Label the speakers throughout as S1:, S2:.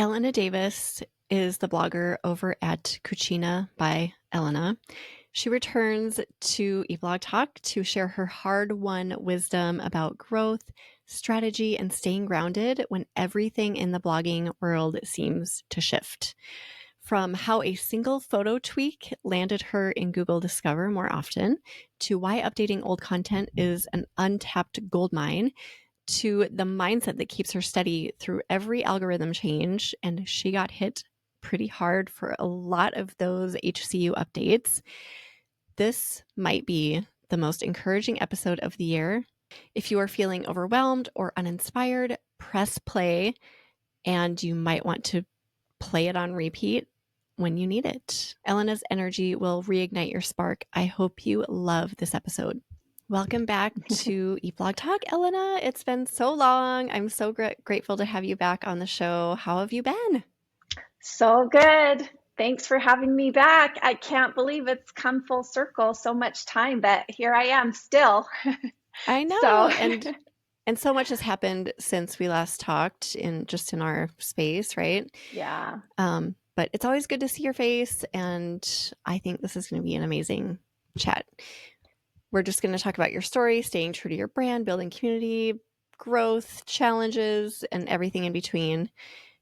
S1: Elena Davis is the blogger over at Cucina by Elena. She returns to eBlog Talk to share her hard-won wisdom about growth, strategy, and staying grounded when everything in the blogging world seems to shift. From how a single photo tweak landed her in Google Discover more often, to why updating old content is an untapped goldmine, to the mindset that keeps her steady through every algorithm change. And she got hit pretty hard for a lot of those HCU updates. This might be the most encouraging episode of the year. If you are feeling overwhelmed or uninspired, press play, and you might want to play it on repeat when you need it. Elena's energy will reignite your spark. I hope you love this episode. Welcome back to eBlog Talk, Elena. It's been so long. I'm so grateful to have you back on the show. How have you been?
S2: So good. Thanks for having me back. I can't believe it's come full circle, so much time, but here I am still.
S1: I know. And so much has happened since we last talked in our space, right?
S2: Yeah.
S1: But it's always good to see your face, and I think this is going to be an amazing chat. We're just going to talk about your story, staying true to your brand, building community, growth, challenges, and everything in between.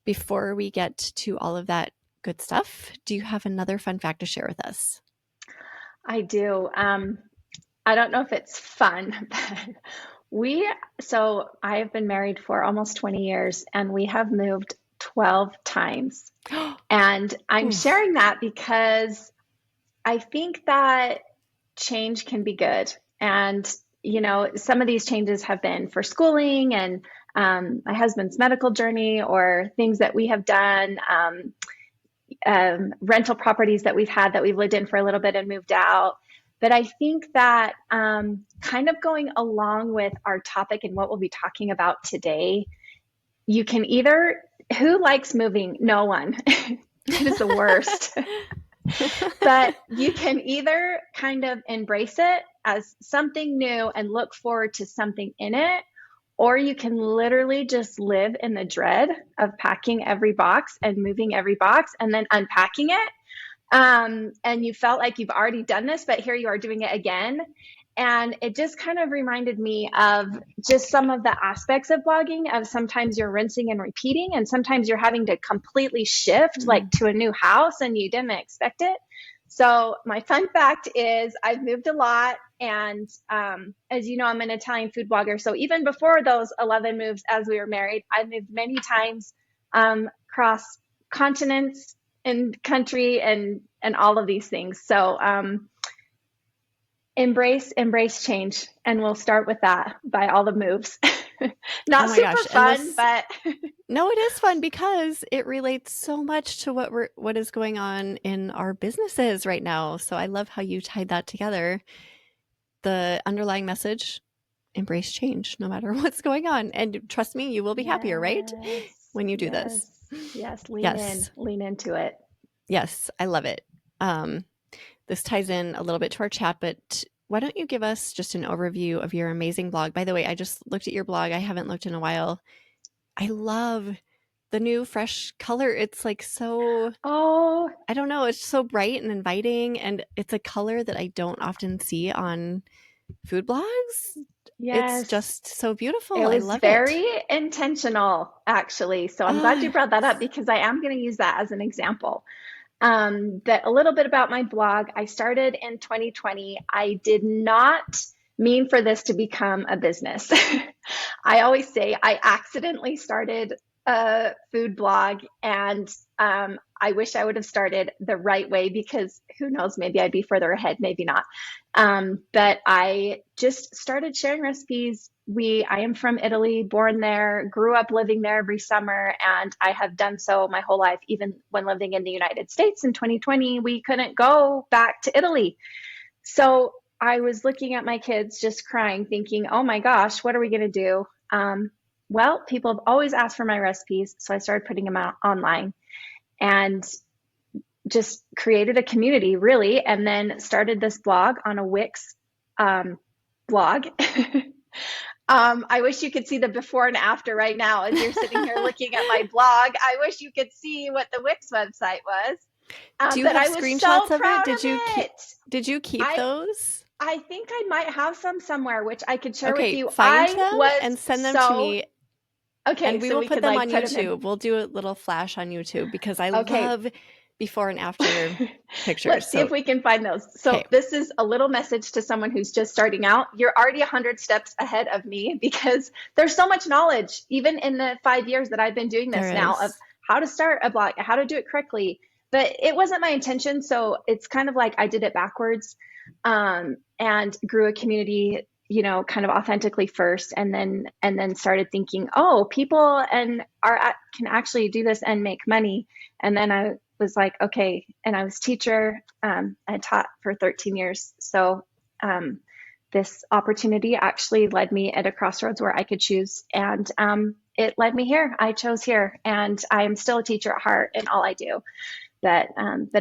S1: Before we get to all of that good stuff, do you have another fun fact to share with us?
S2: I do. I don't know if it's fun, but I have been married for almost 20 years and we have moved 12 times. And I'm sharing that because I think that change can be good. And, some of these changes have been for schooling and my husband's medical journey, or things that we have done, rental properties that we've lived in for a little bit and moved out. But I think that kind of going along with our topic and what we'll be talking about today, you can who likes moving? No one. It is the worst. But you can either kind of embrace it as something new and look forward to something in it, or you can literally just live in the dread of packing every box and moving every box and then unpacking it. And you felt like you've already done this, but here you are doing it again. And it just kind of reminded me of just some of the aspects of blogging, of sometimes you're rinsing and repeating, and sometimes you're having to completely shift like to a new house and you didn't expect it. So my fun fact is I've moved a lot. And as you know, I'm an Italian food blogger. So even before those 11 moves as we were married, I've moved many times across continents and country and all of these things. So embrace change. And we'll start with that by all the moves. Not super fun, but
S1: no, it is fun because it relates so much to what is going on in our businesses right now. So I love how you tied that together. The underlying message, embrace change no matter what's going on. And trust me, you will be happier, right? When you do this.
S2: Yes. Lean into it.
S1: Yes. I love it. This ties in a little bit to our chat, but why don't you give us just an overview of your amazing blog? By the way, I just looked at your blog. I haven't looked in a while. I love the new fresh color. It's like so, I don't know. It's so bright and inviting. And it's a color that I don't often see on food blogs.
S2: Yes.
S1: It's just so beautiful.
S2: I love it.
S1: Was
S2: very intentional, actually. So I'm glad you brought that up because I am going to use that as an example. But a little bit about my blog. I started in 2020. I did not mean for this to become a business. I always say I accidentally started a food blog, and I wish I would have started the right way because who knows, maybe I'd be further ahead, maybe not. But I just started sharing recipes. I am from Italy, born there, grew up living there every summer, and I have done so my whole life. Even when living in the United States in 2020, we couldn't go back to Italy. So I was looking at my kids just crying, thinking, oh my gosh, what are we going to do? Well, people have always asked for my recipes, so I started putting them out online and just created a community, really, and then started this blog on a Wix blog. I wish you could see the before and after right now as you're sitting here looking at my blog. I wish you could see what the Wix website was.
S1: Do you
S2: But
S1: have
S2: I was so
S1: screenshots of it?
S2: proud of it.
S1: Did you keep
S2: I
S1: those?
S2: I think I might have some somewhere, which I could share with
S1: Okay,
S2: you.
S1: find
S2: I
S1: them
S2: was
S1: and send them to
S2: so
S1: me,
S2: okay.
S1: and we
S2: So
S1: will
S2: we
S1: put
S2: could
S1: them
S2: like
S1: on
S2: put them in.
S1: YouTube. We'll do a little flash on YouTube because I
S2: Okay,
S1: love before and after pictures.
S2: let's see
S1: So,
S2: if we can find those. So
S1: okay,
S2: this is a little message to someone who's just starting out. You're already 100 steps ahead of me because there's so much knowledge, even in the 5 years that I've been doing this
S1: there
S2: now, of
S1: is.
S2: how to start a blog, how to do it correctly. But it wasn't my intention. So it's kind of like I did it backwards, and grew a community, kind of authentically first, and then started thinking, oh, people and can actually do this and make money. And then I was like, okay. And I was teacher. I taught for 13 years. So this opportunity actually led me at a crossroads where I could choose. And it led me here. I chose here. And I am still a teacher at heart in all I do. But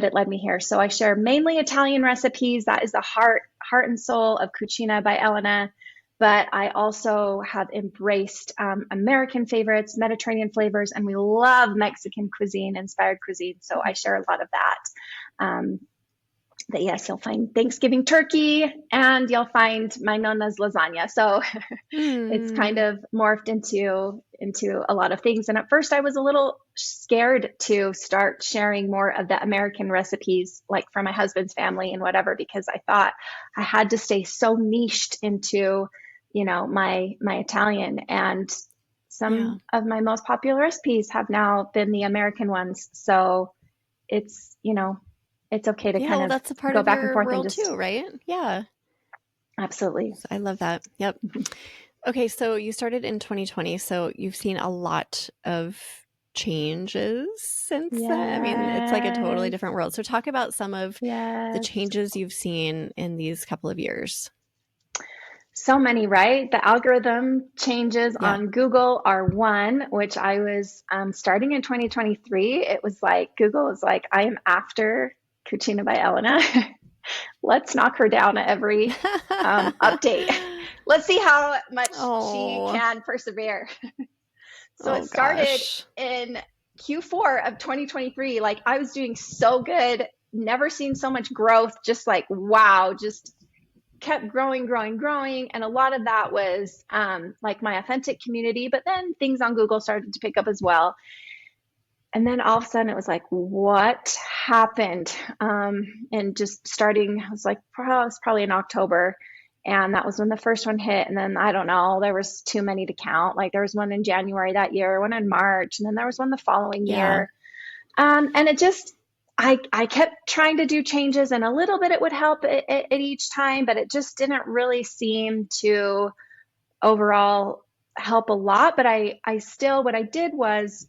S2: it led me here. So I share mainly Italian recipes. That is the heart and soul of Cucina by Elena. But I also have embraced American favorites, Mediterranean flavors, and we love Mexican cuisine, inspired cuisine. So I share a lot of that. But yes, you'll find Thanksgiving turkey, and you'll find my nonna's lasagna. So it's kind
S1: Hmm.
S2: of morphed into a lot of things. And at first, I was a little scared to start sharing more of the American recipes, like from my husband's family and whatever, because I thought I had to stay so niched into, my Italian. And
S1: Yeah.
S2: some of my most popular recipes have now been the American ones. So it's, it's okay to
S1: Yeah,
S2: kind
S1: well,
S2: of
S1: that's a part
S2: go
S1: of
S2: back and
S1: your
S2: forth and
S1: world
S2: just
S1: too, right? Yeah.
S2: absolutely.
S1: So I love that. Yep. Okay, so you started in 2020, so you've seen a lot of changes since then. I mean, it's like a totally
S2: Yes.
S1: different world. So talk about some of the
S2: Yes.
S1: changes you've seen in these couple of years.
S2: So many, right? The algorithm changes
S1: Yeah.
S2: on Google are one, which I was starting in 2023. It was like Google was like, I am after Cucina by Elena. Let's knock her down at every update. Let's see how much she
S1: Oh,
S2: can persevere. So it
S1: oh
S2: started
S1: gosh.
S2: in Q4 of 2023. Like I was doing so good, never seen so much growth, just like, wow, just kept growing, growing, growing. And a lot of that was like my authentic community, but then things on Google started to pick up as well. And then all of a sudden it was like, what happened? And just starting, I was like, it was probably in October. And that was when the first one hit. And then I don't know, there was too many to count. Like there was one in January that year, one in March, and then there was one the following
S1: Yeah.
S2: year. And it just, I kept trying to do changes, and a little bit it would help at each time, but it just didn't really seem to overall help a lot. But I still, what I did was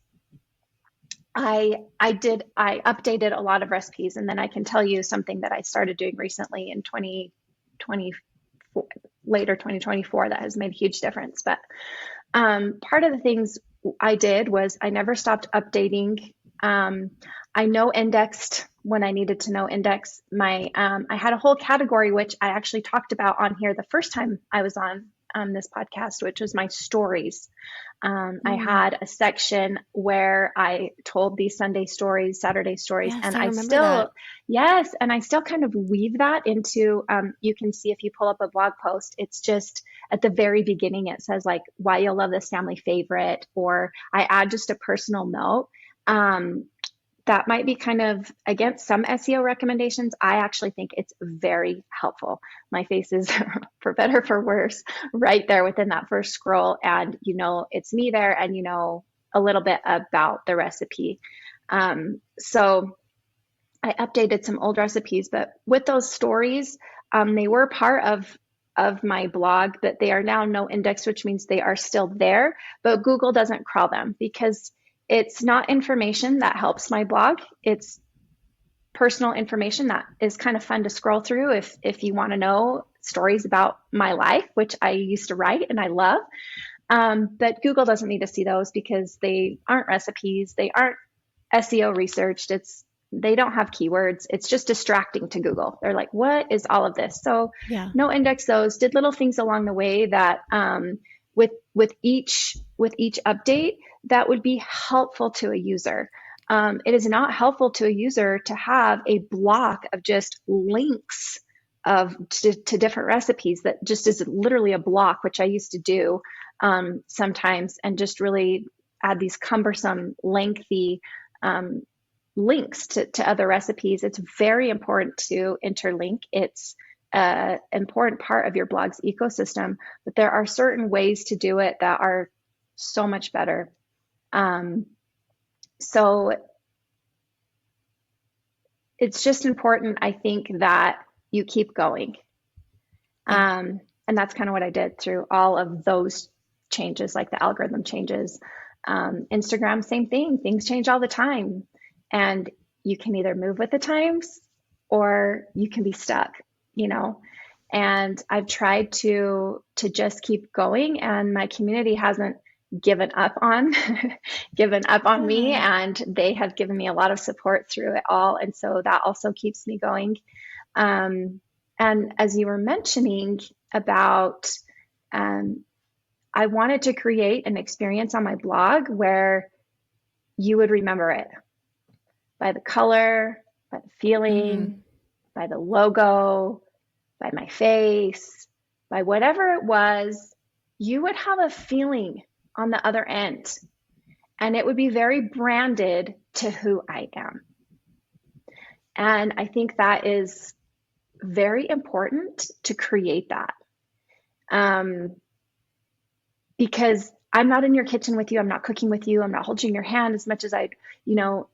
S2: I updated a lot of recipes, and then I can tell you something that I started doing recently in 2024, later 2024, that has made a huge difference. But part of the things I did was I never stopped updating. I no indexed when I needed to know index. I had a whole category which I actually talked about on here the first time I was on this podcast, which was my stories. I
S1: Mm.
S2: had a section where I told these Sunday stories, Saturday stories,
S1: Yes,
S2: and
S1: I
S2: I
S1: remember that.
S2: still, yes, and I still kind of weave that into, you can see if you pull up a blog post, it's just at the very beginning, it says like why you'll love this family favorite, or I add just a personal note. Um, that might be kind of against some SEO recommendations. I actually think it's very helpful. My face is, for better or for worse, right there within that first scroll. And it's me there, and a little bit about the recipe. So I updated some old recipes, but with those stories, they were part of my blog, but they are now no index, which means they are still there, but Google doesn't crawl them because it's not information that helps my blog. It's personal information that is kind of fun to scroll through if you want to know stories about my life, which I used to write and I love. But Google doesn't need to see those because they aren't recipes. They aren't SEO researched. They don't have keywords. It's just distracting to Google. They're like, what is all of this? So
S1: Yeah.
S2: no index those. Did little things along the way that with each update that would be helpful to a user. It is not helpful to a user to have a block of just links to different recipes that just is literally a block, which I used to do sometimes, and just really add these cumbersome, lengthy links to other recipes. It's very important to interlink. It's an important part of your blog's ecosystem, but there are certain ways to do it that are so much better. So it's just important, I think, that you keep going.
S1: Yeah.
S2: And that's kind of what I did through all of those changes, like the algorithm changes. Instagram, same thing. Things change all the time. And you can either move with the times or you can be stuck, you know. And I've tried to just keep going, and my community hasn't given up on given up on me,
S1: Good.
S2: and they have given me a lot of support through it all. And so that also keeps me going. Um, and as you were mentioning about, um, I wanted to create an experience on my blog where you would remember it by the color, by the
S1: Mm,
S2: feeling, by the logo, by my face, by whatever it was. You would have a feeling on the other end, and it would be very branded to who I am. And I think that is very important to create that. Um, because I'm not in your kitchen with you. I'm not cooking with you. I'm not holding your hand as much as I,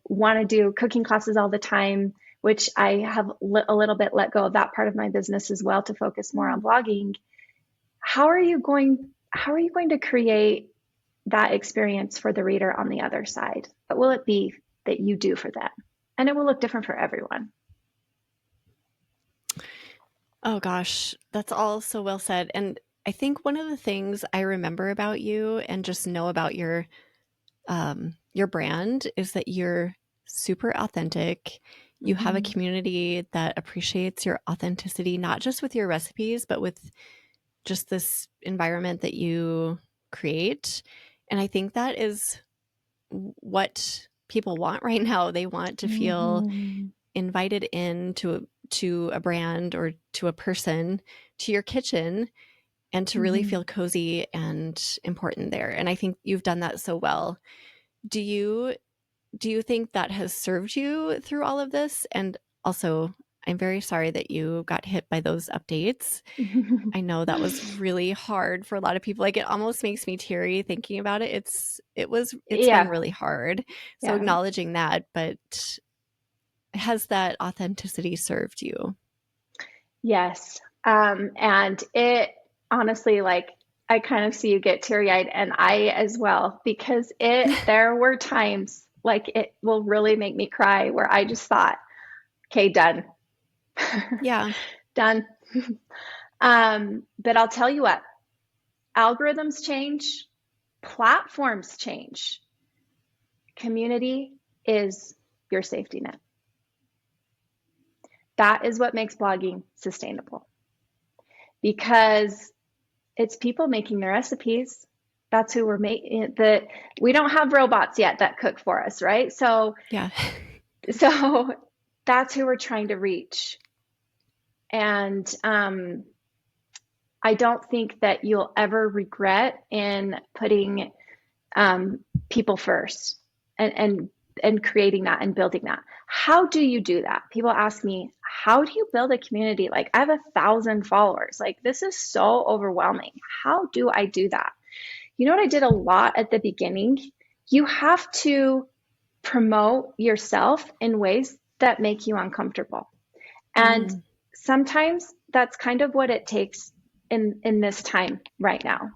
S2: want to do cooking classes all the time, which I have a little bit let go of that part of my business as well to focus more on
S1: mm.
S2: blogging. How are you going to create that experience for the reader on the other side? What will it be that you do for them? And it will look different for everyone.
S1: Oh gosh, that's all so well said. And I think one of the things I remember about you and just know about your brand is that you're super authentic. You have a
S2: Mm-hmm.
S1: community that appreciates your authenticity, not just with your recipes, but with just this environment that you create. And I think that is what people want right now. They want to feel
S2: Mm-hmm.
S1: invited in to a brand or to a person, to your kitchen, and to really
S2: Mm-hmm.
S1: feel cozy and important there. And I think you've done that so well. Do you do you think that has served you through all of this? And also, I'm very sorry that you got hit by those updates. I know that was really hard for a lot of people. Like, it almost makes me teary thinking about it. It's been
S2: Yeah,
S1: really hard. So
S2: yeah.
S1: acknowledging that, but has that authenticity served you?
S2: Yes. And it honestly, like, I kind of see you get teary-eyed, and I as well, because there were times like it will really make me cry where I just thought, okay, done,
S1: Yeah.
S2: done. But I'll tell you what, algorithms change, platforms change. Community is your safety net. That is what makes blogging sustainable because it's people making the recipes. That's who we're making. We don't have robots yet that cook for us, right? So,
S1: Yeah.
S2: so that's who we're trying to reach. And I don't think that you'll ever regret in putting people first and and creating that and building that. How do you do that? People ask me, how do you build a community? Like, I have 1,000 followers. Like, this is so overwhelming. How do I do that? You know what I did a lot at the beginning? You have to promote yourself in ways that make you uncomfortable. And
S1: Mm,
S2: sometimes that's kind of what it takes in this time right now.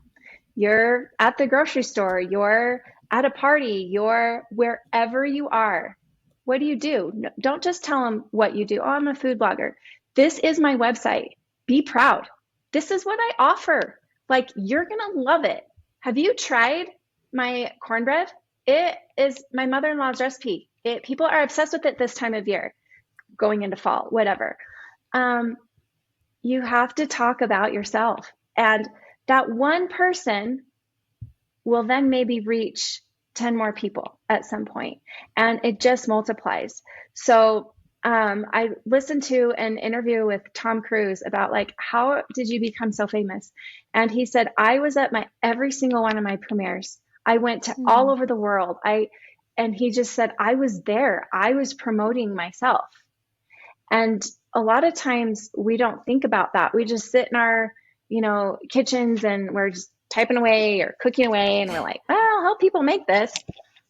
S2: You're at the grocery store, you're at a party, you're wherever you are. What do you do? Don't just tell them what you do. Oh, I'm a food blogger. This is my website. Be proud. This is what I offer. Like, you're going to love it. Have you tried my cornbread? It is my mother-in-law's recipe. People are obsessed with it this time of year, going into fall, whatever. Um, you have to talk about yourself. And that one person will then maybe reach 10 more people at some point, and it just multiplies. So I listened to an interview with Tom Cruise about like, how did you become so famous? And he said, I was at my every single one of my premieres. I went to all
S1: Mm.
S2: over the world. And he just said, I was there. I was promoting myself. And a lot of times we don't think about that. We just sit in our, kitchens and we're just typing away or cooking away and we're like, well, I'll help people make this.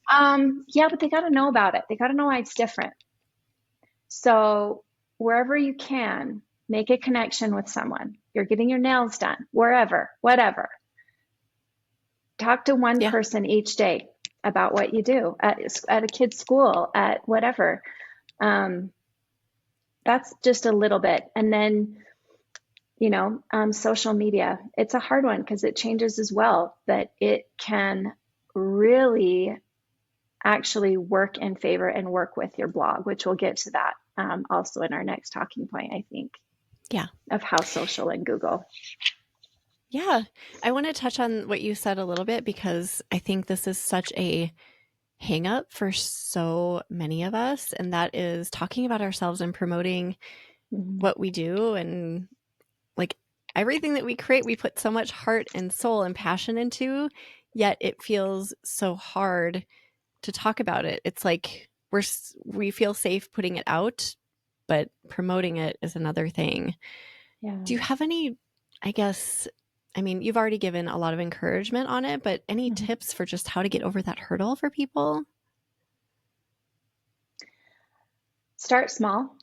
S2: Yeah, but they got to know about it. They got to know why it's different. So wherever you can, make a connection with someone. You're getting your nails done, wherever, whatever. Talk to one
S1: Yeah.
S2: person each day about what you do at a kid's school, at whatever. Um, that's just a little bit. And then, social media, it's a hard one because it changes as well, but it can really actually work in favor and work with your blog, which we'll get to that also in our next talking point, I think,
S1: Yeah.
S2: of how social and Google.
S1: Yeah. I want to touch on what you said a little bit because I think this is such a hang up for so many of us. And that is talking about ourselves and promoting
S2: Mhm.
S1: what we do. And like everything that we create, we put so much heart and soul and passion into, yet it feels so hard to talk about it. It's like we feel safe putting it out, but promoting it is another thing.
S2: Yeah.
S1: Do you have any, I guess, I mean, you've already given a lot of encouragement on it, but any
S2: Mhm.
S1: tips for just how to get over that hurdle for people?
S2: Start small.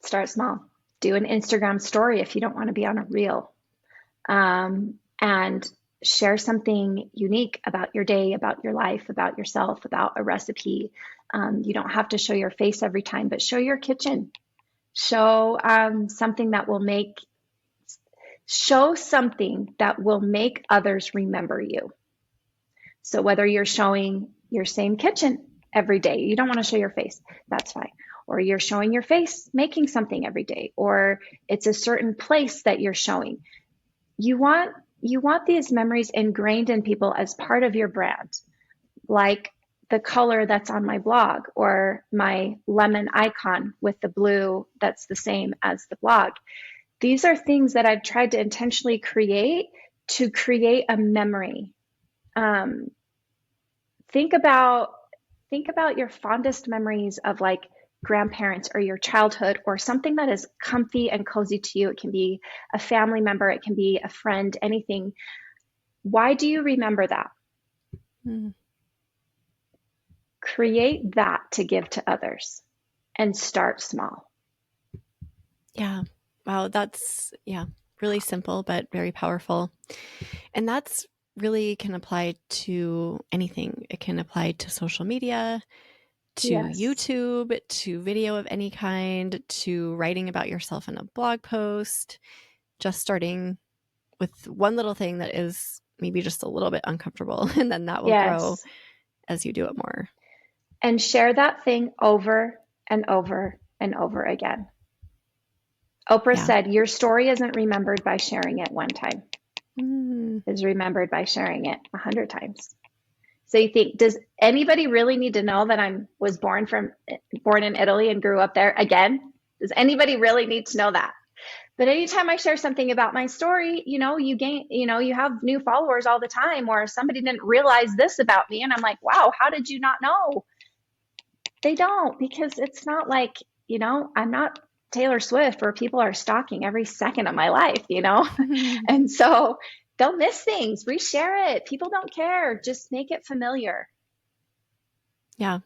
S2: Start small. Do an Instagram story if you don't want to be on a reel. And share something unique about your day, about your life, about yourself, about a recipe. You don't have to show your face every time, but show your kitchen. Show something that will make others remember you. So whether you're showing your same kitchen every day, you don't want to show your face, that's fine. Or you're showing your face making something every day, or it's a certain place that you're showing. You want you want these memories ingrained in people as part of your brand, like the color that's on my blog or my lemon icon with the blue that's the same as the blog. These are things that I've tried to intentionally create to create a memory. Um, think about think about your fondest memories of like grandparents or your childhood or something that is comfy and cozy to you. It can be a family member, it can be a friend, anything. Why do you remember that?
S1: Mm,
S2: Create that to give to others and start small.
S1: yeah. Wow. That's, yeah, really simple, but very powerful. And that's really can apply to anything. It can apply to social media, to
S2: Yes.
S1: YouTube, to video of any kind, to writing about yourself in a blog post, just starting with one little thing that is maybe just a little bit uncomfortable. And then that will grow
S2: Yes.
S1: as you do it more.
S2: And share that thing over and over and over again. Oprah
S1: Yeah.
S2: said, your story isn't remembered by sharing it one time,
S1: Mm.
S2: is remembered by sharing it 100 times. So you think, does anybody really need to know that I was born in Italy and grew up there again? Does anybody really need to know that? But anytime I share something about my story, you have new followers all the time, or somebody didn't realize this about me. And I'm like, wow, how did you not know? They don't, because it's not like, I'm not Taylor Swift where people are stalking every second of my life. And so they'll miss things, reshare it. People don't care. Just make it familiar.
S1: Yeah.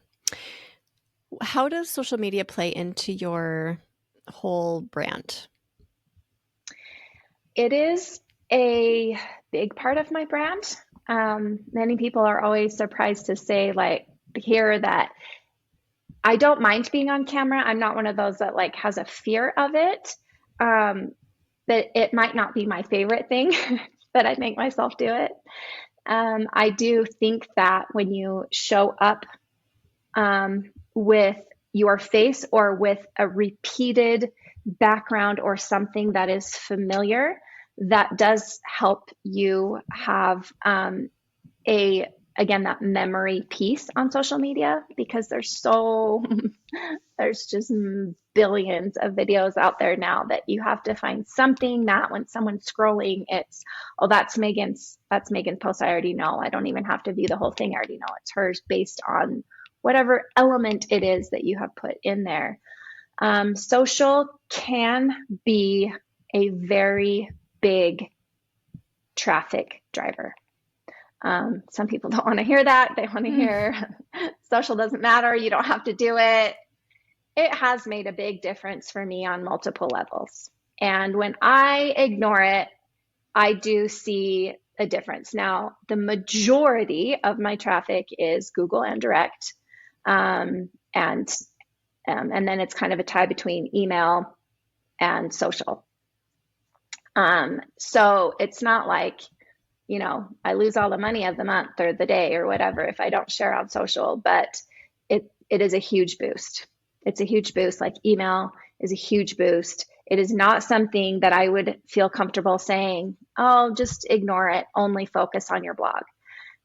S1: How does social media play into your whole brand?
S2: It is a big part of my brand. Many people are always surprised to say, like, hear that I don't mind being on camera. I'm not one of those that like has a fear of it. Um, but it might not be my favorite thing, but I make myself do it. I do think that when you show up with your face or with a repeated background or something that is familiar, that does help you have a again that memory piece on social media because there's just billions of videos out there now that you have to find something that when someone's scrolling, it's, oh, that's Megan's post. I already know. I don't even have to view the whole thing. I already know it's hers based on whatever element it is that you have put in there. Social can be a very big traffic driver. Some people don't want to hear that. They want to
S1: Mm.
S2: hear social doesn't matter. You don't have to do it. It has made a big difference for me on multiple levels. And when I ignore it, I do see a difference. Now, the majority of my traffic is Google and direct. And and then it's kind of a tie between email and social. So it's not like, I lose all the money of the month or the day or whatever if I don't share on social, but it is a huge boost. It's a huge boost. Like email is a huge boost. It is not something that I would feel comfortable saying, oh, just ignore it, only focus on your blog.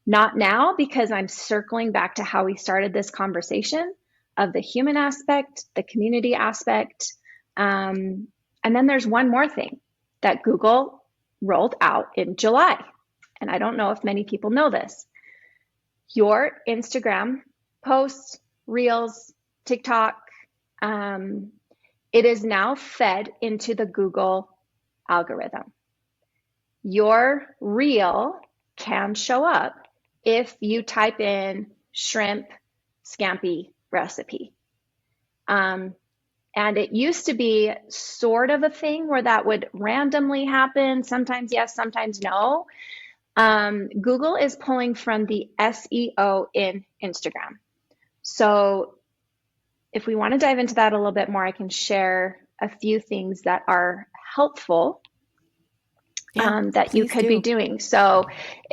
S2: Not now, because I'm circling back to how we started this conversation of the human aspect, the community aspect. And then there's one more thing that Google rolled out in July. And I don't know if many people know this. Your Instagram posts, Reels, TikTok, it is now fed into the Google algorithm. Your Reel can show up if you type in shrimp scampi recipe. And it used to be sort of a thing where that would randomly happen. Sometimes yes, sometimes no. Google is pulling from the SEO in Instagram. So if we want to dive into that a little bit more, I can share a few things that are helpful
S1: Yeah,
S2: that you
S1: please
S2: could be
S1: do.
S2: doing. So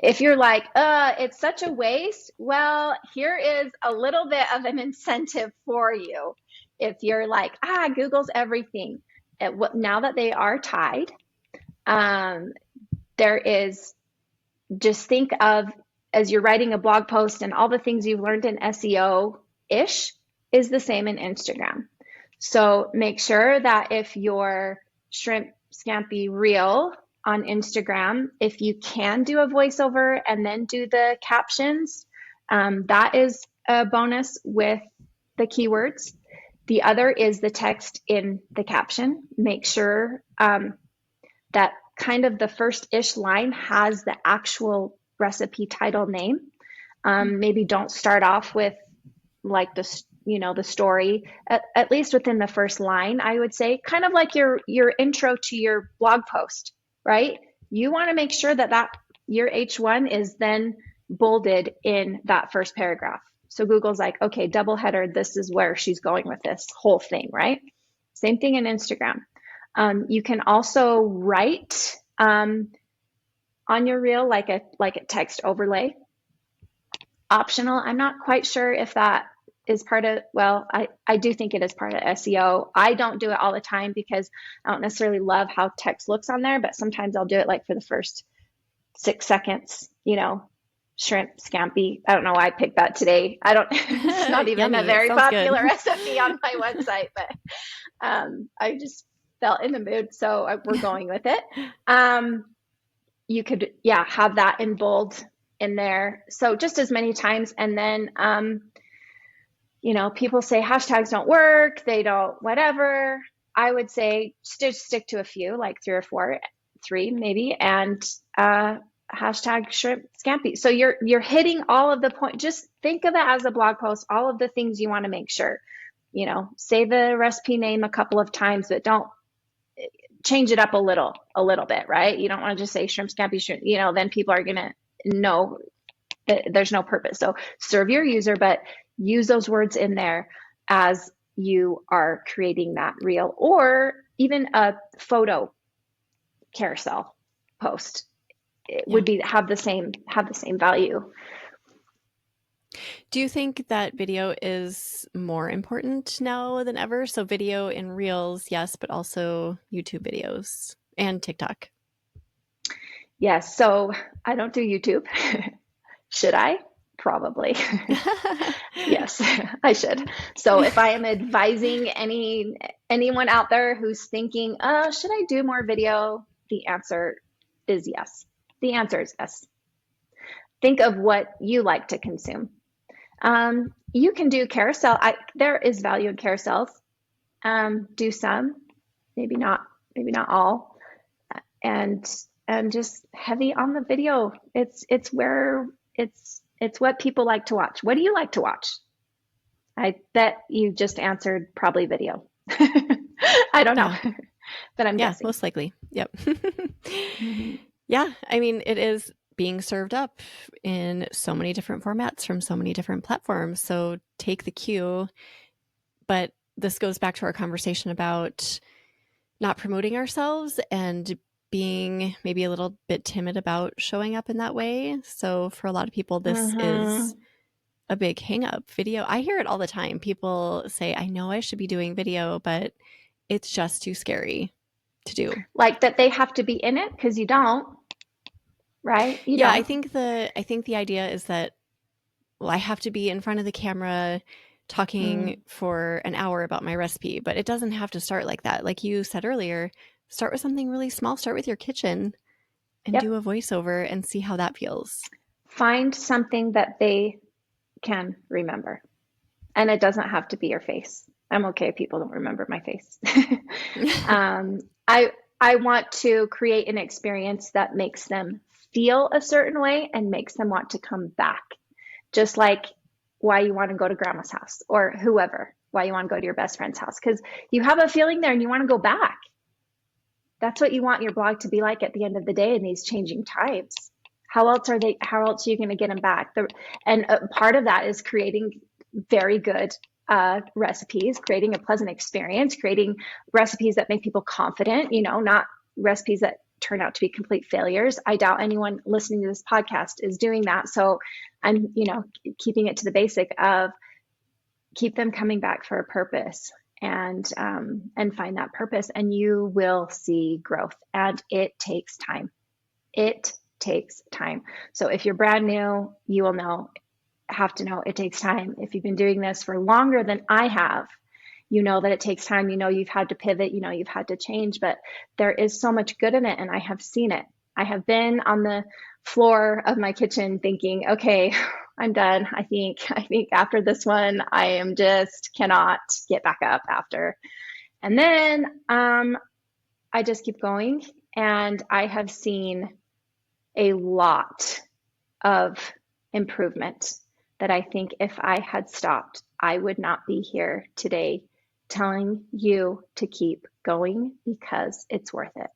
S2: if you're like, it's such a waste, well, here is a little bit of an incentive for you. If you're like, Google's everything, now that they are tied, there is, just think of, as you're writing a blog post and all the things you've learned in SEO-ish is the same in Instagram. So make sure that if your shrimp scampi reel on Instagram, if you can do a voiceover and then do the captions, that is a bonus with the keywords. The other is the text in the caption. Make sure that kind of the first-ish line has the actual recipe title name. Maybe don't start off with like the story, at least within the first line, I would say, kind of like your intro to your blog post, right? You want to make sure that your H1 is then bolded in that first paragraph. So Google's like, okay, double header, this is where she's going with this whole thing, right? Same thing in Instagram. You can also write on your reel like a text overlay. Optional. I'm not quite sure if that is part of, well, I do think it is part of SEO. I don't do it all the time because I don't necessarily love how text looks on there, but sometimes I'll do it like for the first 6 seconds, shrimp scampi. I don't know why I picked that today. I don't, it's not even a
S1: Yummy.
S2: very
S1: Sounds good.
S2: popular recipe on my website, but I just felt in the mood, so we're going with it. You could, have that in bold in there. So just as many times. And then, people say hashtags don't work, they don't, whatever. I would say stick to a few, like three maybe, and hashtag shrimp scampi. So you're hitting all of the point. Just think of it as a blog post, all of the things you want to make sure. Say the recipe name a couple of times, but don't change it up a little bit, right? You don't want to just say shrimp scampi shrimp, then people are going to know that there's no purpose. So serve your user, but use those words in there as you are creating that reel, or even a photo carousel post. It
S1: Yeah.
S2: would have the same value.
S1: Do you think that video is more important now than ever? So video in Reels, yes, but also YouTube videos and TikTok.
S2: Yes. So I don't do YouTube. Should I? Probably. Yes, I should. So if I am advising anyone out there who's thinking, should I do more video? The answer is yes. The answer is yes. Think of what you like to consume. You can do carousel. There is value in carousels. Do some, maybe not, maybe not all, and just heavy on the video. It's where it's what people like to watch. What do you like to watch? I bet you just answered probably video. I don't know,
S1: Yeah.
S2: but I'm
S1: Yeah,
S2: guessing.
S1: most likely. Yep.
S2: Mm-hmm.
S1: Yeah, I mean, it is being served up in so many different formats from so many different platforms. So take the cue. But this goes back to our conversation about not promoting ourselves and being maybe a little bit timid about showing up in that way. So for a lot of people, this is
S2: Mm-hmm.
S1: a big hang up. Video, I hear it all the time. People say, I know I should be doing video, but it's just too scary to do.
S2: Like that they have to be in it because you don't, right? You
S1: Yeah,
S2: don't.
S1: I think the idea is that, well, I have to be in front of the camera talking
S2: Mm,
S1: for an hour about my recipe, but it doesn't have to start like that. Like you said earlier, start with something really small. Start with your kitchen and do
S2: yep.
S1: a voiceover and see how that feels.
S2: Find something that they can remember. And it doesn't have to be your face. I'm okay if people don't remember my face. um, I I want to create an experience that makes them feel a certain way and makes them want to come back. Just like why you want to go to grandma's house or whoever, why you want to go to your best friend's house because you have a feeling there and you want to go back. That's what you want your blog to be like at the end of the day in these changing times. How else are you going to get them back? And part of that is creating very good recipes, creating a pleasant experience, creating recipes that make people confident, not recipes that turn out to be complete failures. I doubt anyone listening to this podcast is doing that. So I'm, keeping it to the basic of keep them coming back for a purpose and find that purpose, and you will see growth. And it takes time. It takes time. So if you're brand new, you will have to know it takes time. If you've been doing this for longer than I have, you know that it takes time. You know you've had to pivot. You know you've had to change, but there is so much good in it, and I have seen it. I have been on the floor of my kitchen thinking, okay, I'm done. I think after this one, I am just cannot get back up after. And then I just keep going, and I have seen a lot of improvement that I think if I had stopped, I would not be here today telling you to keep going because it's worth it.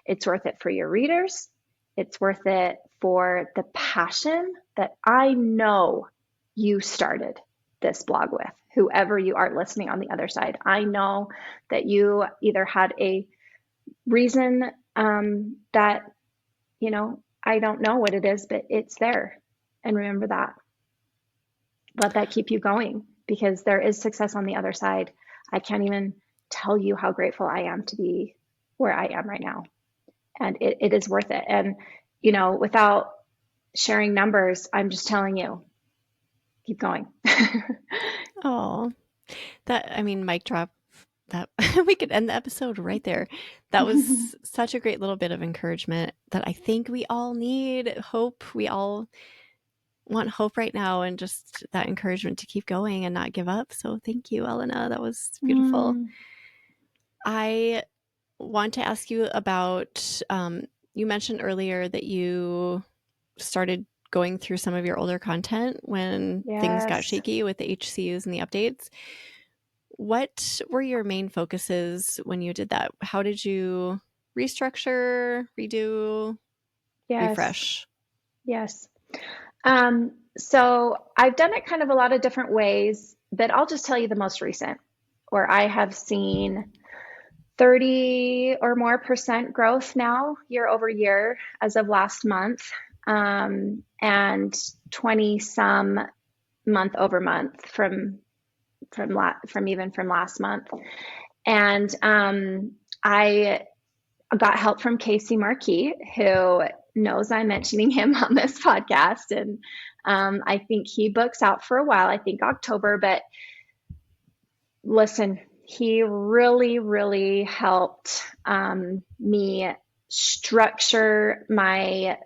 S2: It's worth it for your readers. It's worth it for the passion that I know you started this blog with. Whoever you are listening on the other side, I know that you either had a reason that, I don't know what it is, but it's there. And remember that. Let that keep you going because there is success on the other side. I can't even tell you how grateful I am to be where I am right now. And it is worth it. And, without sharing numbers, I'm just telling you, keep going.
S1: Oh, I mean, mic drop. That we could end the episode right there. That was such a great little bit of encouragement that I think we all need. Hope. We all want hope right now and just that encouragement to keep going and not give up. So thank you, Elena. That was beautiful.
S2: Mm,
S1: I want to ask you about you mentioned earlier that you started going through some of your older content when things got
S2: yes.
S1: shaky with the HCUs and the updates. What were your main focuses when you did that? How did you restructure, redo,
S2: Yes.
S1: refresh?
S2: Yes. So I've done it kind of a lot of different ways, but I'll just tell you the most recent where I have seen 30 or more percent growth now year over year as of last month, and 20 some month over month from last month. And I got help from Casey Marquis, who knows I'm mentioning him on this podcast. And I think he books out for a while, I think October. But listen, he really, really helped me structure my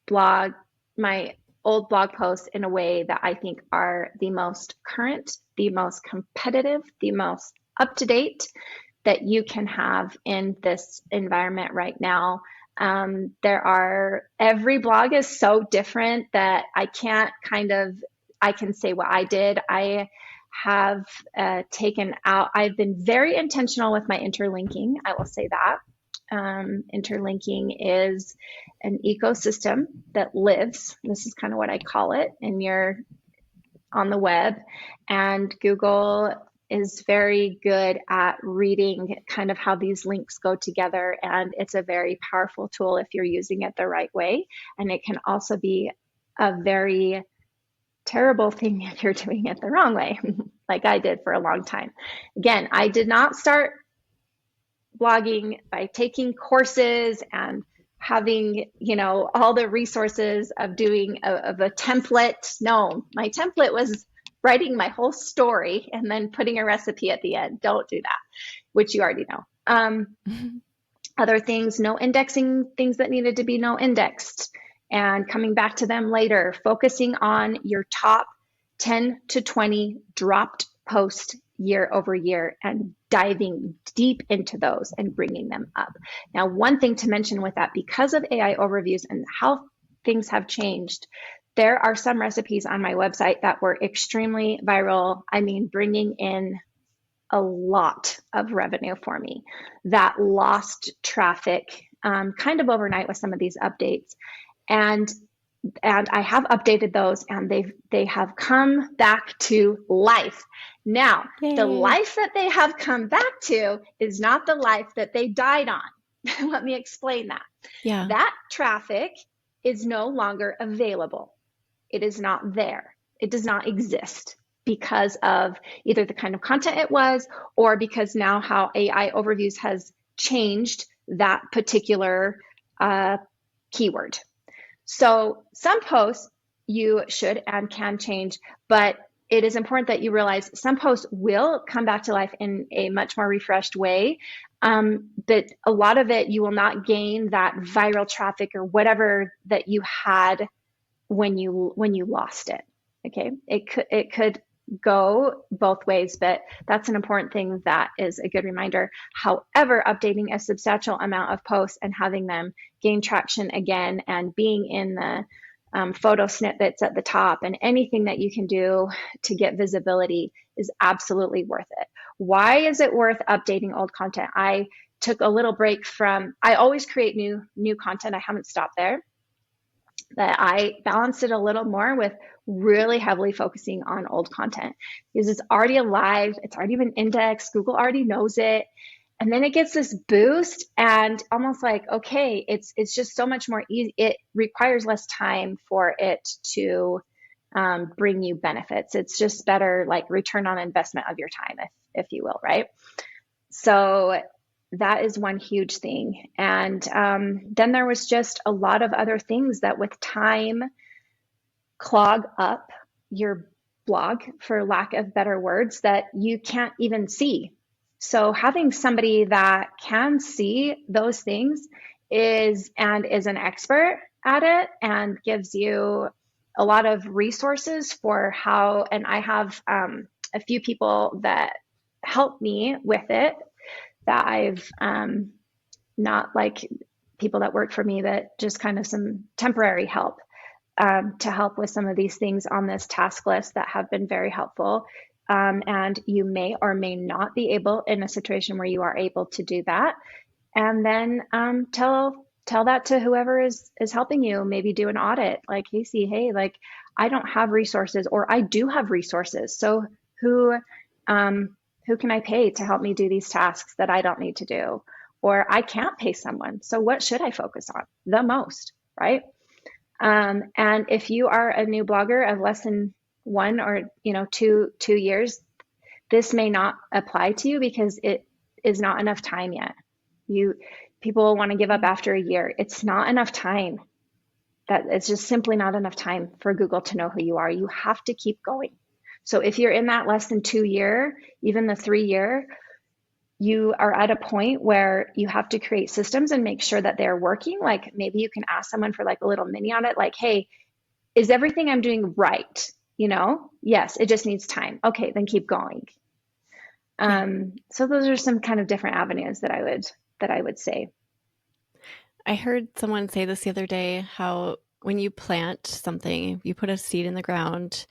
S2: blog, my old blog posts in a way that I think are the most current, the most competitive, the most up to date that you can have in this environment right now. Every blog is so different that I can say what I did. I have I've been very intentional with my interlinking. I will say that. Interlinking is an ecosystem that lives. This is kind of what I call it, and you're on the web. And Google is very good at reading kind of how these links go together. And it's a very powerful tool if you're using it the right way. And it can also be a very terrible thing if you're doing it the wrong way, like I did for a long time. Again, I did not start blogging by taking courses and having, all the resources of doing of a template. No, my template was writing my whole story and then putting a recipe at the end. Don't do that, which you already know. Other things, no indexing things that needed to be no indexed and coming back to them later, focusing on your top 10 to 20 dropped posts year over year and diving deep into those and bringing them up. Now, one thing to mention with that, because of AI overviews and how things have changed, there are some recipes on my website that were extremely viral. I mean, bringing in a lot of revenue for me that lost traffic kind of overnight with some of these updates. And I have updated those, and they have come back to life. Now, the
S1: Yay.
S2: life that they have come back to is not the life that they died on. Let me explain that.
S1: Yeah.
S2: That traffic is no longer available. It is not there. It does not exist because of either the kind of content it was, or because now how AI overviews has changed that particular keyword. So some posts you should and can change, but it is important that you realize some posts will come back to life in a much more refreshed way. But a lot of it, you will not gain that viral traffic or whatever that you had when you lost it. Okay, it could go both ways, but that's an important thing that is a good reminder. However, updating a substantial amount of posts and having them gain traction again and being in the photo snippets at the top and anything that you can do to get visibility is absolutely worth it. Why is it worth updating old content? I took a little break from, I always create new content. I haven't stopped there. That I balanced it a little more with really heavily focusing on old content because it's already alive, it's already been indexed, Google already knows it. And then it gets this boost and almost like, okay, it's just so much more easy. It requires less time for it to bring you benefits. It's just better like return on investment of your time, if you will, right? So that is one huge thing. And then there was just a lot of other things that with time clog up your blog, for lack of better words, that you can't even see. So having somebody that can see those things is an expert at it and gives you a lot of resources for how, and I have a few people that help me with it that I've not like people that work for me, but just kind of some temporary help to help with some of these things on this task list that have been very helpful. And you may or may not be able in a situation where you are able to do that. And then tell that to whoever is helping you. Maybe do an audit like, hey, like I don't have resources, or I do have resources. So who can I pay to help me do these tasks that I don't need to do? Or I can't pay someone. So what should I focus on the most, right? And if you are a new blogger of less than 1 or 2 years, this may not apply to you because it is not enough time yet. People want to give up after a year. It's not enough time. that it's just simply not enough time for Google to know who you are. You have to keep going. So if you're in that less than 2 year, even the 3 year, you are at a point where you have to create systems and make sure that they're working. Like maybe you can ask someone for like a little mini audit, like, hey, is everything I'm doing right? You know, yes, it just needs time. Okay, then keep going.
S1: Yeah.
S2: So those are some kind of different avenues that I would say.
S1: I heard someone say this the other day how when you plant something, you put a seed in the ground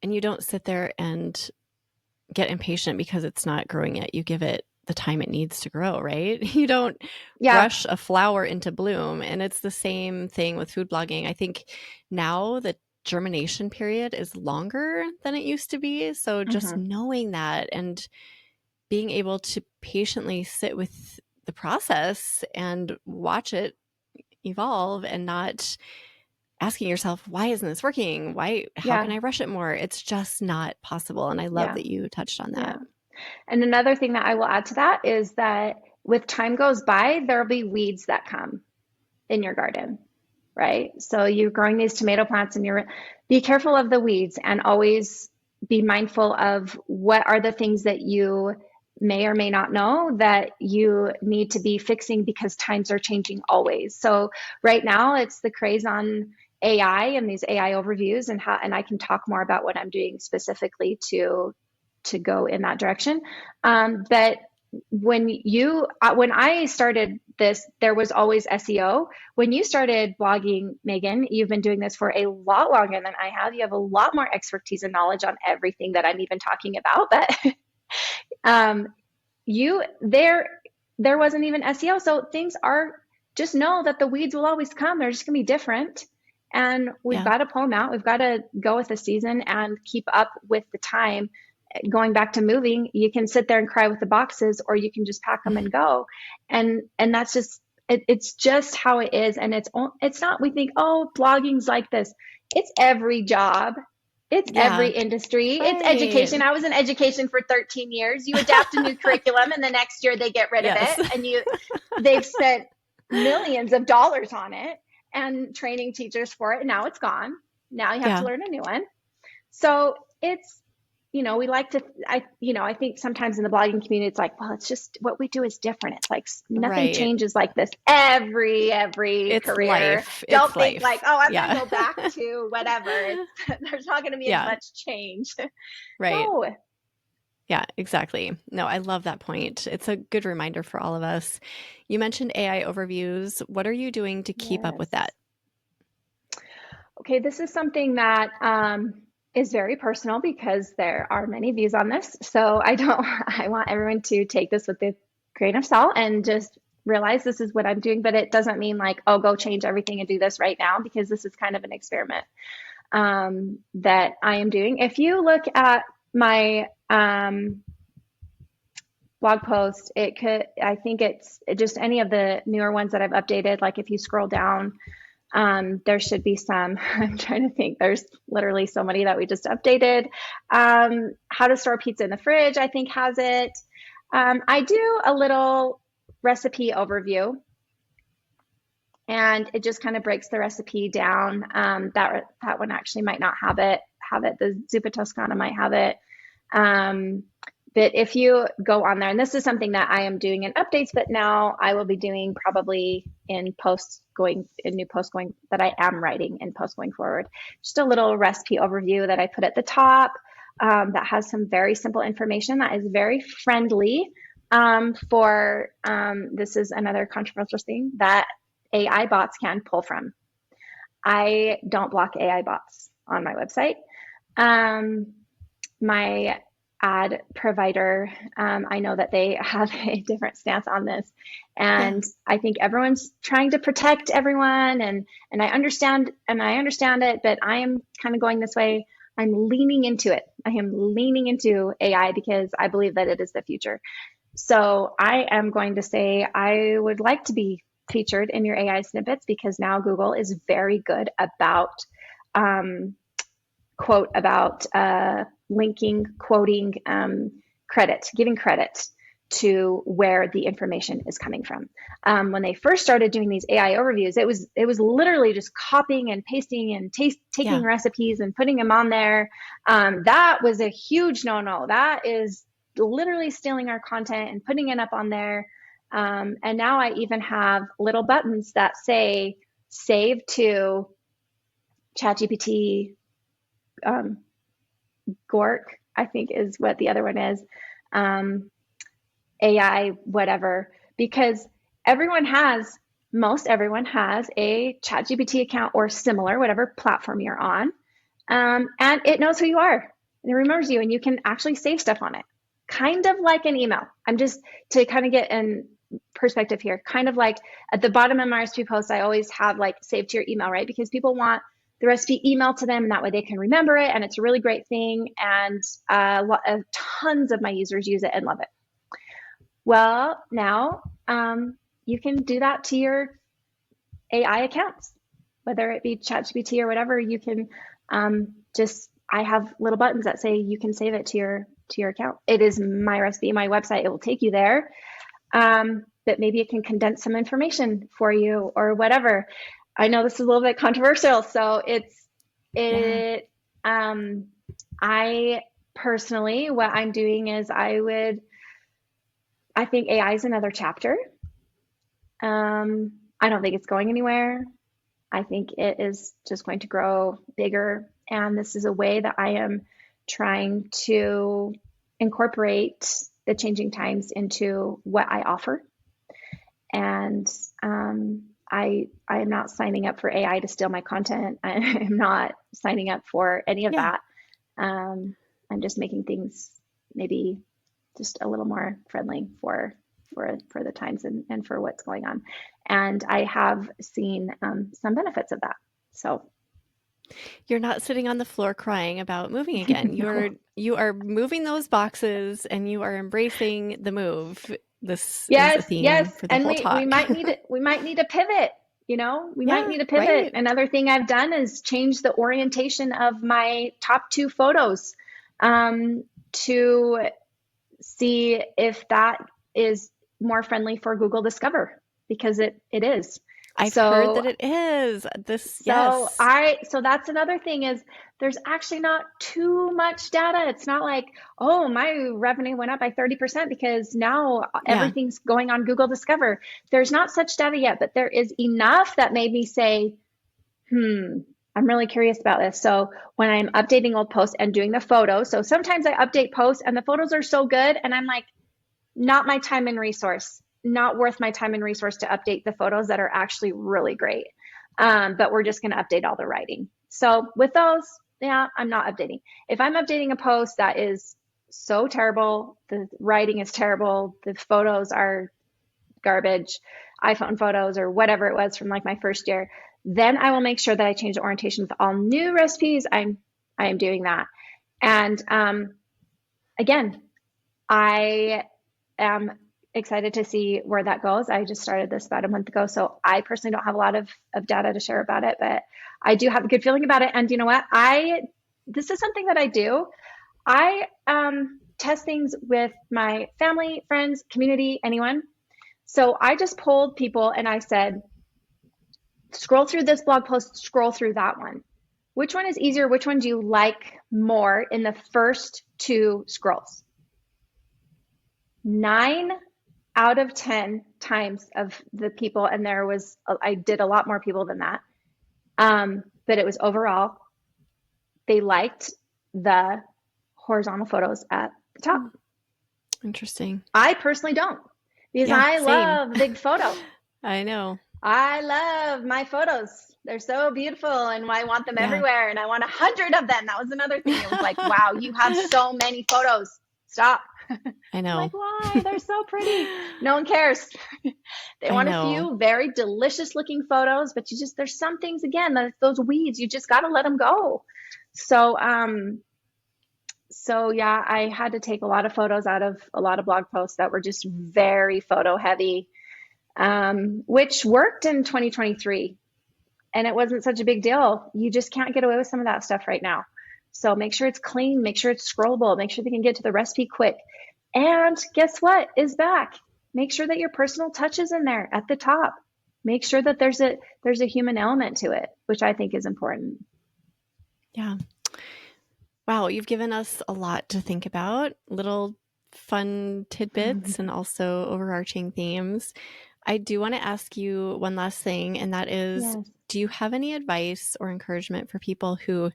S1: and you don't sit there and get impatient because it's not growing yet. You give it the time it needs to grow, right? You don't
S2: Yeah.
S1: rush a flower into bloom. And it's the same thing with food blogging. I think now the germination period is longer than it used to be. So just
S2: Hmm.
S1: knowing that and being able to patiently sit with the process and watch it evolve and not asking yourself, why isn't this working? How can
S2: Yeah.
S1: I rush it more? It's just not possible. And I love
S2: Yeah.
S1: that you touched on
S2: Yeah.
S1: that.
S2: And another thing that I will add to that is that with time goes by, there'll be weeds that come in your garden, right? So you're growing these tomato plants and you're be careful of the weeds and always be mindful of what are the things that you may or may not know that you need to be fixing because times are changing always. So right now it's the craze on AI and these AI overviews and how, and I can talk more about what I'm doing specifically to go in that direction. But when I started this, there was always SEO. When you started blogging, Megan, you've been doing this for a lot longer than I have. You have a lot more expertise and knowledge on everything that I'm even talking about. But um, you there wasn't even SEO, so things are just know that the weeds will always come. They're just gonna be different, and we've
S1: Yeah.
S2: got to pull them out. We've got to go with the season and keep up with the time. Going back to moving, you can sit there and cry with the boxes, or you can just pack them and go, and that's just it's just how it is. And it's not, we think, oh, blogging's like this. It's every job, it's every
S1: Yeah.
S2: industry, it's
S1: Right.
S2: education. I was in education for 13 years. You adapt a new curriculum and the next year they get rid of
S1: Yes.
S2: it, and they've spent millions of dollars on it and training teachers for it, and now it's gone. Now you have to
S1: Yeah.
S2: learn a new one. So it's, we like to, I think sometimes in the blogging community, it's like, well, it's just what we do is different. It's like nothing
S1: Right.
S2: changes like this every
S1: It's
S2: career.
S1: life.
S2: Don't
S1: It's
S2: think like,
S1: life.
S2: oh, I'm going to
S1: Yeah.
S2: go back to whatever. It's, there's not going to be as
S1: Yeah.
S2: much change.
S1: Right.
S2: No,
S1: Yeah, exactly. No, I love that point. It's a good reminder for all of us. You mentioned AI overviews. What are you doing to keep up with
S2: yes.
S1: that?
S2: Okay, this is something that is very personal because there are many views on this. So I don't, I want everyone to take this with a grain of salt and just realize this is what I'm doing. But it doesn't mean like, oh, go change everything and do this right now, because this is kind of an experiment that I am doing. If you look at my blog post, I think it's just any of the newer ones that I've updated. Like if you scroll down, there should be some. I'm trying to think. There's literally so many that we just updated. How to store pizza in the fridge, I think, has it. I do a little recipe overview, and it just kind of breaks the recipe down. That one actually might not have it. The Zuppa Toscana might have it. Um, but if you go on there, and this is something that I am doing in updates, but now I will be doing probably in new posts going that I am writing in posts going forward. Just a little recipe overview that I put at the top that has some very simple information that is very friendly this is another controversial thing that AI bots can pull from. I don't block AI bots on my website. Um, my ad provider, I know that they have a different stance on this,
S1: Yeah.
S2: and I think everyone's trying to protect everyone, and I understand it, but I am kind of going this way. I'm leaning into it. I am leaning into AI because I believe that it is the future. So I am going to say I would like to be featured in your AI snippets because now Google is very good about um, linking, quoting, credit, giving credit to where the information is coming from. When they first started doing these AI overviews, it was literally just copying and pasting and taking
S1: Yeah.
S2: recipes and putting them on there. That was a huge no-no. That is literally stealing our content and putting it up on there. And now I even have little buttons that say save to ChatGPT, um, Gork, I think is what the other one is. Um, AI, whatever, because most everyone has a ChatGPT account or similar, whatever platform you're on. And it knows who you are and it remembers you, and you can actually save stuff on it. Kind of like an email. I'm just to kind of get in perspective here, kind of like at the bottom of my recipe posts, I always have like save to your email, right? Because people want the recipe emailed to them and that way they can remember it. And it's a really great thing. And tons of my users use it and love it. Well, now you can do that to your AI accounts, whether it be ChatGPT or whatever. You can I have little buttons that say you can save it to your account. It is my recipe, my website. It will take you there, but maybe it can condense some information for you or whatever. I know this is a little bit controversial, so
S1: Yeah.
S2: it. I personally, what I'm doing is I think AI is another chapter. I don't think it's going anywhere. I think it is just going to grow bigger. And this is a way that I am trying to incorporate the changing times into what I offer. And I am not signing up for AI to steal my content. I am not signing up for any of
S1: Yeah.
S2: that. I'm just making things maybe just a little more friendly for the times and for what's going on. And I have seen some benefits of that. So
S1: You're not sitting on the floor crying about moving again.
S2: no.
S1: You are moving those boxes and you are embracing the move. This is a
S2: Yes,
S1: theme
S2: yes.
S1: for the
S2: And
S1: whole
S2: we
S1: talk.
S2: might need it. We might need to pivot. We might
S1: Yeah,
S2: need to pivot.
S1: right.
S2: Another thing I've done is change the orientation of my top two photos to see if that is more friendly for Google Discover because it is.
S1: I've heard
S2: So
S1: that it is. This,
S2: so
S1: yes.
S2: I so that's another thing is there's actually not too much data. It's not like, oh, my revenue went up by 30% because now
S1: Yeah.
S2: everything's going on Google Discover. There's not such data yet, but there is enough that made me say, I'm really curious about this. So when I'm updating old posts and doing the photos, so sometimes I update posts and the photos are so good and I'm like, not my time and resource, not worth my time and resource to update the photos that are actually really great. But we're just going to update all the writing. So with those, yeah, I'm not updating. If I'm updating a post that is so terrible, the writing is terrible, the photos are garbage, iPhone photos or whatever it was from like my first year, then I will make sure that I change the orientation with all new recipes. I am doing that. And again, I am excited to see where that goes. I just started this about a month ago, so I personally don't have a lot of data to share about it, but I do have a good feeling about it. And you know what? This is something that I do. I test things with my family, friends, community, anyone. So I just polled people and I said, scroll through this blog post, scroll through that one. Which one is easier? Which one do you like more in the first two scrolls? 9 out of 10 times of the people, and I did a lot more people than that, but it was overall, they liked the horizontal photos at the top.
S1: Interesting.
S2: I personally don't because
S1: Yeah,
S2: I
S1: same.
S2: love a big photo.
S1: I know.
S2: I love my photos. They're so beautiful and I want them
S1: Yeah.
S2: everywhere and I want 100 of them. That was another thing. It was like, wow, you have so many photos. Stop.
S1: I
S2: I'm like,
S1: know.
S2: why? They're so pretty. No one cares. They
S1: I
S2: want a
S1: know.
S2: few very delicious looking photos, but there's some things again, those weeds, you just got to let them go. So, so yeah, I had to take a lot of photos out of a lot of blog posts that were just very photo heavy, which worked in 2023. And it wasn't such a big deal. You just can't get away with some of that stuff right now. So make sure it's clean, make sure it's scrollable, make sure they can get to the recipe quick. And guess what is back? Make sure that your personal touch is in there at the top. Make sure that there's a human element to it, which I think is important.
S1: Yeah. Wow, you've given us a lot to think about, little fun tidbits and also overarching themes. I do want to ask you one last thing, and that is,
S2: Yes.
S1: do you have any advice or encouragement for people who,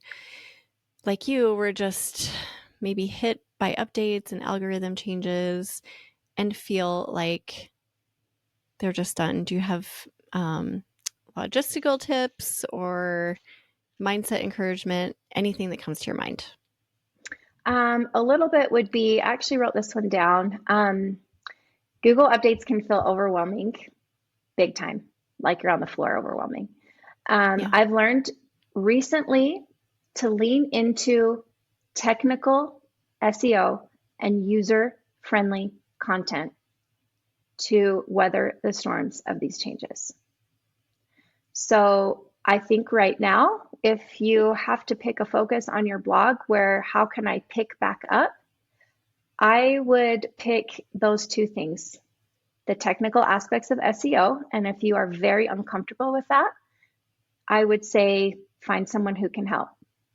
S1: like you, were just maybe hit by updates and algorithm changes and feel like they're just done? Do you have logistical tips or mindset encouragement, anything that comes to your mind?
S2: A little bit would be, I actually wrote this one down. Google updates can feel overwhelming, big time, like you're on the floor overwhelming.
S1: Yeah.
S2: I've learned recently to lean into technical SEO and user friendly content to weather the storms of these changes. So I think right now, if you have to pick a focus on your blog where how can I pick back up, I would pick those two things, the technical aspects of SEO. And if you are very uncomfortable with that, I would say find someone who can help.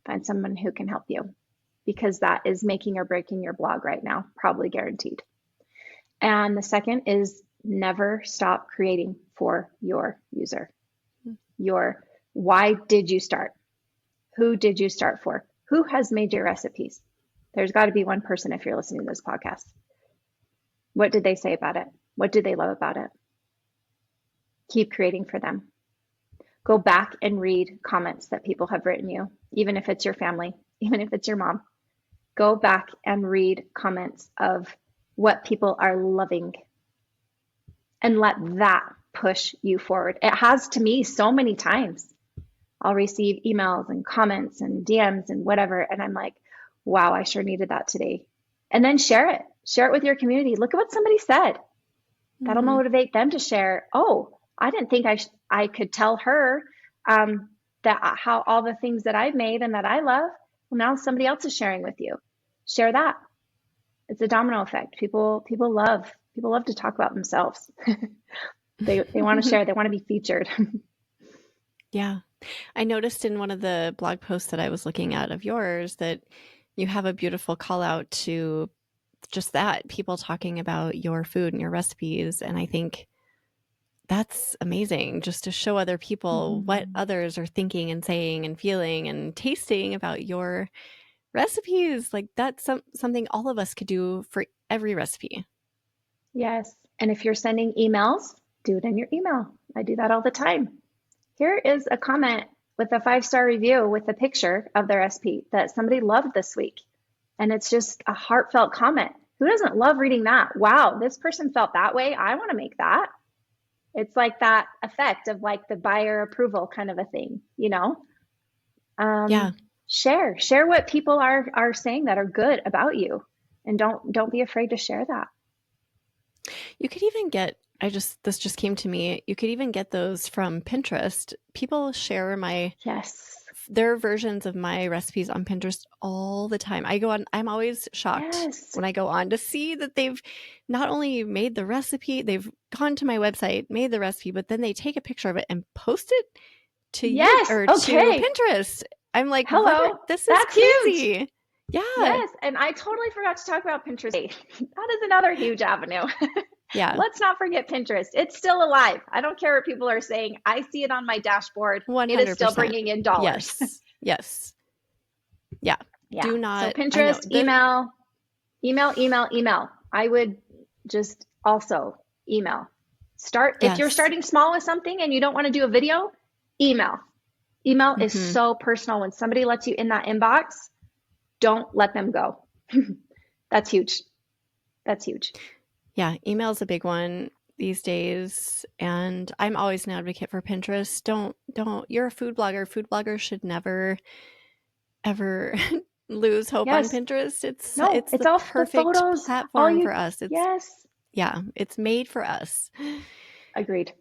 S2: Find someone who can help you because that is making or breaking your blog right now, probably guaranteed. And the second is never stop creating for your user. Your why did you start? Who did you start for? Who has made your recipes? There's got to be one person if you're listening to this podcast. What did they say about it? What did they love about it? Keep creating for them. Go back and read comments that people have written you, even if it's your family, even if it's your mom. Go back and read comments of what people are loving and let that push you forward. It has to me so many times. I'll receive emails and comments and DMs and whatever. And I'm like, wow, I sure needed that today. And then share it. Share it with your community. Look at what somebody said. That'll
S1: Mm-hmm.
S2: motivate them to share. Oh, I didn't think I could tell her that how all the things that I've made and that I love. Well, now somebody else is sharing with you. Share that. It's a domino effect. People love to talk about themselves. They want to share. They want to be featured.
S1: Yeah. I noticed in one of the blog posts that I was looking at of yours that you have a beautiful call out to just that, people talking about your food and your recipes. And I think that's amazing, just to show other people what others are thinking and saying and feeling and tasting about your recipes. Like that's something all of us could do for every recipe.
S2: Yes. And if you're sending emails, do it in your email. I do that all the time. Here is a comment with a 5-star review with a picture of their recipe that somebody loved this week. And it's just a heartfelt comment. Who doesn't love reading that? Wow, this person felt that way. I want to make that. It's like that effect of like the buyer approval kind of a thing, you know?
S1: Yeah.
S2: Share what people are saying that are good about you. And don't be afraid to share that.
S1: You could even get, this just came to me. You could even get those from Pinterest. People share
S2: Yes.
S1: their versions of my recipes on Pinterest all the time. I go on, I'm always shocked
S2: Yes.
S1: when I go on to see that they've not only made the recipe, they've gone to my website, made the recipe, but then they take a picture of it and post it to you
S2: Yes.
S1: or to
S2: Okay.
S1: Pinterest. I'm like,
S2: Hello.
S1: this is
S2: That's huge.
S1: crazy. Yeah.
S2: Yes. And I totally forgot to talk about Pinterest. That is another huge avenue.
S1: Yeah.
S2: Let's not forget Pinterest. It's still alive. I don't care what people are saying. I see it on my dashboard. It is still
S1: 100%.
S2: bringing in dollars.
S1: Yes. Yes. Yeah.
S2: Yeah.
S1: Do
S2: So
S1: not, I know
S2: Pinterest,
S1: that.
S2: email. I would just also email. If you're
S1: Yes.
S2: starting small with something and you don't want to do a video, email. Email is
S1: Mm-hmm.
S2: so personal. When somebody lets you in that inbox, don't let them go. That's huge. That's huge.
S1: Yeah, email is a big one these days, and I'm always an advocate for Pinterest. Don't. You're a food blogger. Food bloggers should never ever lose hope on
S2: Yes.
S1: Pinterest.
S2: No,
S1: It's
S2: it's
S1: the
S2: all the
S1: perfect
S2: photos. All
S1: platform
S2: you,
S1: for us.
S2: yes.
S1: Yeah, it's made for us.
S2: Agreed.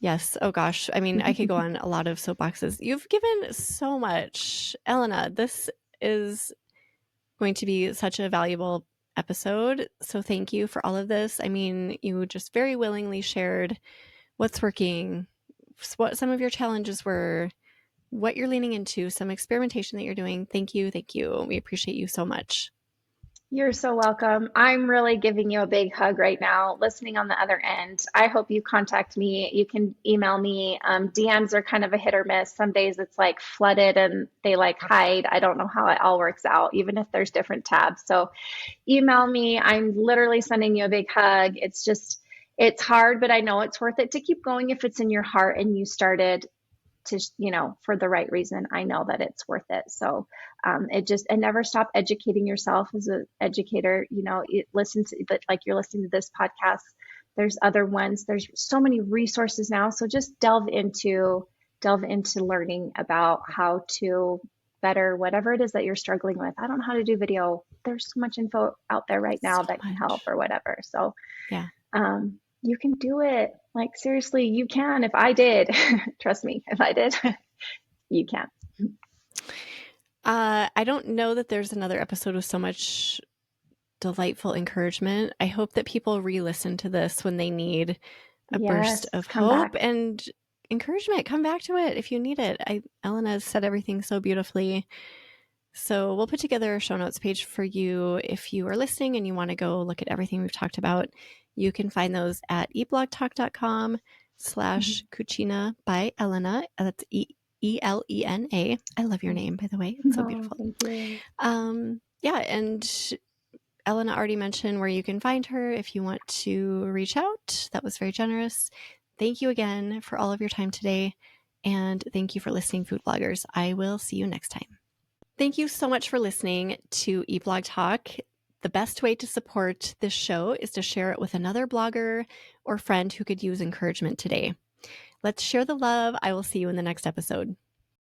S1: Yes. Oh gosh. I mean, I could go on a lot of soapboxes. You've given so much, Elena. This is going to be such a valuable episode. So thank you for all of this. I mean, you just very willingly shared what's working, what some of your challenges were, what you're leaning into, some experimentation that you're doing. Thank you. Thank you. We appreciate you so much.
S2: You're so welcome. I'm really giving you a big hug right now, listening on the other end. I hope you contact me. You can email me. DMs are kind of a hit or miss. Some days it's like flooded and they like hide. I don't know how it all works out, even if there's different tabs. So email me. I'm literally sending you a big hug. It's just, it's hard, but I know it's worth it to keep going if it's in your heart and you started to, for the right reason. I know that it's worth it. So and never stop educating yourself as an educator. Listen to, but like you're listening to this podcast, there's other ones. There's so many resources now. So just delve into learning about how to better whatever it is that you're struggling with. I don't know how to do video. There's so much info out there right now
S1: So
S2: that can help
S1: much.
S2: or whatever. So
S1: Yeah.
S2: you can do it. Like, seriously, you can. If I did, trust me, if I did, you can.
S1: I don't know that there's another episode with so much delightful encouragement. I hope that people re-listen to this when they need a burst
S2: Yes,
S1: of
S2: come
S1: hope
S2: back.
S1: and encouragement. Come back to it if you need it. Elena said everything so beautifully. So we'll put together a show notes page for you if you are listening and you want to go look at everything we've talked about. You can find those at eblogtalk.com/Cucina by Elena. That's Elena. I love your name, by the way. It's so
S2: Oh,
S1: beautiful.
S2: thank you.
S1: Yeah, and Elena already mentioned where you can find her if you want to reach out. That was very generous. Thank you again for all of your time today. And thank you for listening, food bloggers. I will see you next time. Thank you so much for listening to eBlog Talk. The best way to support this show is to share it with another blogger or friend who could use encouragement today. Let's share the love. I will see you in the next episode.